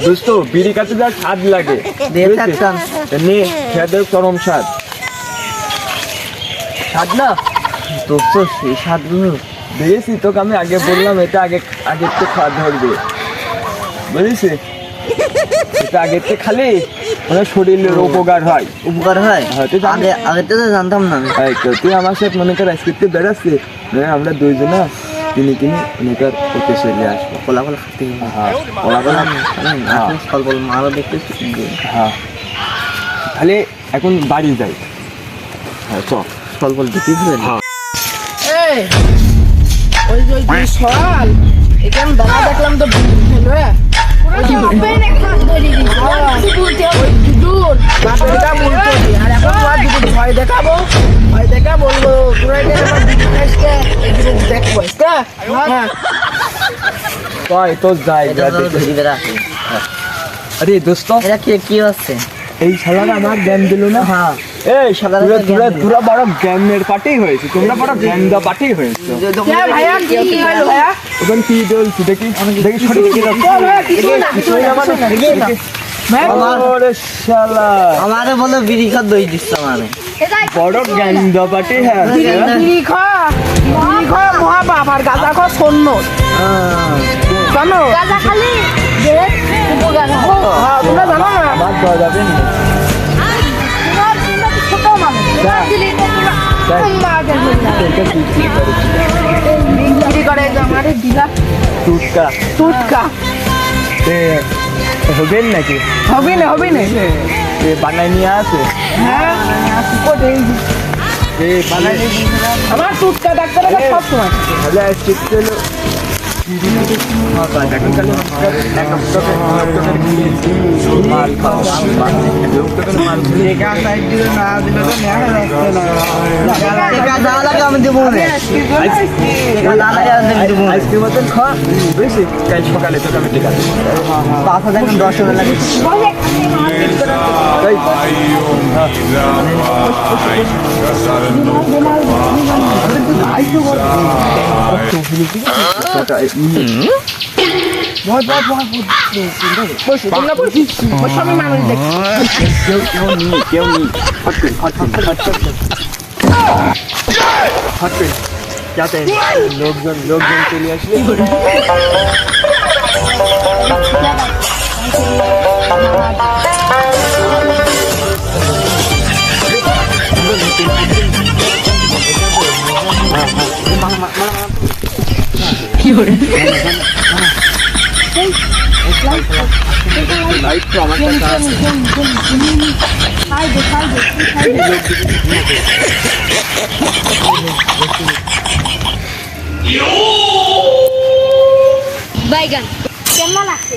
দোস্ত বিড়ি কাটতে যা স্বাদ লাগে নে খেতে চরম স্বাদ স্বাদ না দোস্ত সেই স্বাদগুলো দেখেছি তোকে আমি আগে বললাম এটা আগে আগের থেকে খাওয়া ধরবে বুঝেছি এটা আগের থেকে খালি মানে শরীরের উপকার হয় হয়তো আগে আগে তো জানতাম না আমি। তুই আমার সাথে মনে কর আজকে বেড়াচ্ছে আমরা দুইজনা কিনে মনে ওকে চলে আসবো কোলা কোলা খাতে হ্যাঁ ওরা স্বল্প মারও দেখতেছি হ্যাঁ তাহলে এখন বাড়ি যাই হ্যাঁ চ স্বল্প দেখি হ্যাঁ ওই যে সকাল এখানে দাঁড়া দেখলাম তো ভয় দেখাবো বলবো দেখবো তো যাই আরে দোস্ত এটা কি হচ্ছে এই শালারা আমার জ্ঞান দিল না হ্যাঁ এই শালারা তোরা বড় জ্ঞানের পার্টি হয়েছে তোমরা বড় জ্ঞান দা পার্টি হয়েছে ওখানে কি বলছি দেখি সঠিক আমারে বলো বিড়ি খা দই দিচ্ছ আমারে বড় জ্ঞান দা পার্টি হ্যাঁ মহা বাপ আর গাঁজা খা শূন্য জানো গাঁজা খালি উপকার তোমরা জানো না আমার দেওয়া যাবে না ছোট মানুষ বিক্রি করে আমারে দিলা টুটকা হবেন নাকি হবে না বানাই নিয়ে আছে হ্যাঁ বানাই আমার টুটকা ডাক্তারের কাছে সব সময় তাহলে চিত্র মাল আমি দেবো আইসক্রিম মতন খাওয়া বেশি কাল সকালে তোকে আমি ঠিক আছে 5,000 10 লাগে কেউ নেই যাতে লোকজন চলে আসলে লাইট তো আমার কাছে আছে বাইগান কেমন লাগছে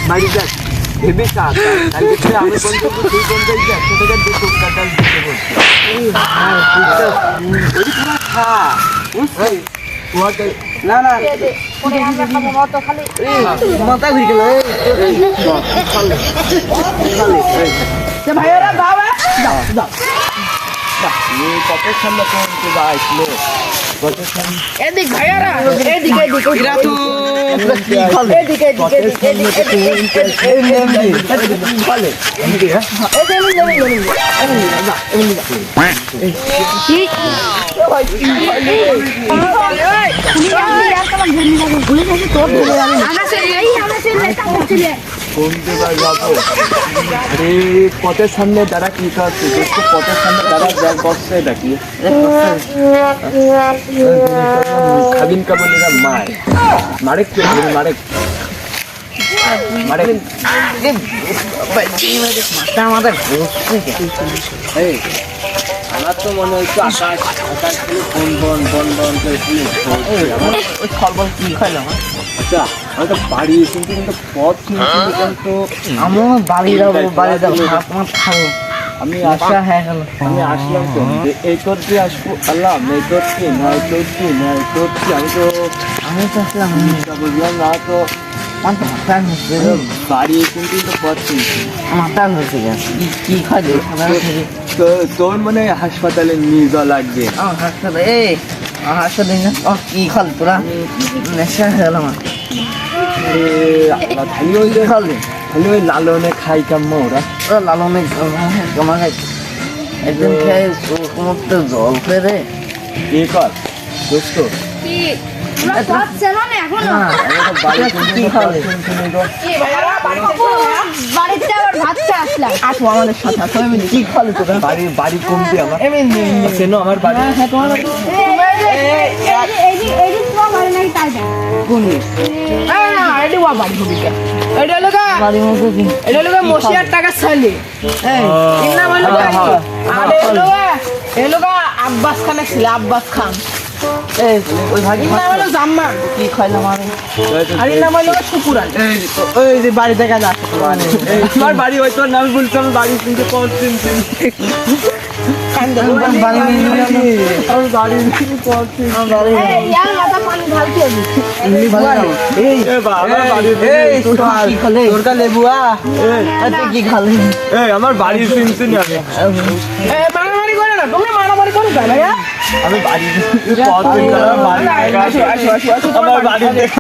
বাড়ি যাক ভেবে সাত আমি বলতে তুই কোনটা একশো টাকা 200 টাকা দিতে বলছি না মাথা ঘুরে গেল ভাইয়েরা দাও কপের সামনে কোন আসলো এদিক ভাইয়েরা এদিকে পথের সামনে দাঁড়া কি করছে পথের সামনে দাঁড়া ব্যাগ বসছে নাকি খাবিন কাবল এরা মারেক মাথা আমার তো মনে হচ্ছে আকাশ বন করে কি খাইলাম আচ্ছা আমি তো বাড়ি এসেছি কিন্তু পথ কিন্তু আমিও বাড়ি যাবো তোমার খাবো আমি আশা হয়ে গেল আমি আসলাম তো এই করতে আসবো আল্লাহ এই করছি নয় করছি আমি তো আসলাম বুঝলাম না তো মাথা হচ্ছে বাড়ি এসেছি কিন্তু পথ চিনছি মাথা হচ্ছে কি খাই সাধারণ থেকে তোর মানে হাসপাতালে নিয়ে যাওয়া লাগবে। আমার হাসপাতালে না ও কি খাল তোরা নেশা হয়ে গেল আমার খালি ওই কি খালি খালি ওই লালনে খাই কাম্য ওরা। ওরা লালনে জমা খাই একদিন খেয়ে সমস্ত জল খেয়ে রে এ কর দোস্ত কি তোমরা পথ চেনো না এখনো? কি খালে কি ভাইয়া বাড়িতে ও, বাড়িতে আবার ভাত খেয়ে আসলাম। আসো আমাদের সাথে আসো এমনি কি খালে তোরা বাড়ি কমতি আমার এমনি চেনো আমার বাড়ি। হ্যাঁ তোমার এই যে তোমার বাড়ি নাকি তাই না? না এটি ওয়া বাড়ি হবি কে এটা হলো গা বাড়ির মধ্যে কি এটা হলো গা মশিয়ার টাকা ছেলে এই এর নাম হলো গা আর এলো গা আব্বাস খান ছিল আব্বাস খান এই ওই ভাগি এর নাম হলো জাম্মান কি খাইলাম আমি আর এর নাম হলো শুকুরান ওই যে বাড়ি দেখা যাচ্ছে আমার বাড়ি ওই তোর নাম বলছি আমার বাড়ি শুনতে পৌঁছেন বাড়ি আমার বাড়ি পৌঁছে এই, ইয়ার মাথা পানি ঢালতে হবে। এই আমার বাড়ি কি খালে তোর কা লেবুয়া তুই কি খালে আমার বাড়ি শুনছি না আমি মারামারি করে না তোমরা মারামারি করো কেন ভাইয়া আমি বাড়ি পথ আমার বাড়ি আসো আসো আসো আসো আমার বাড়ি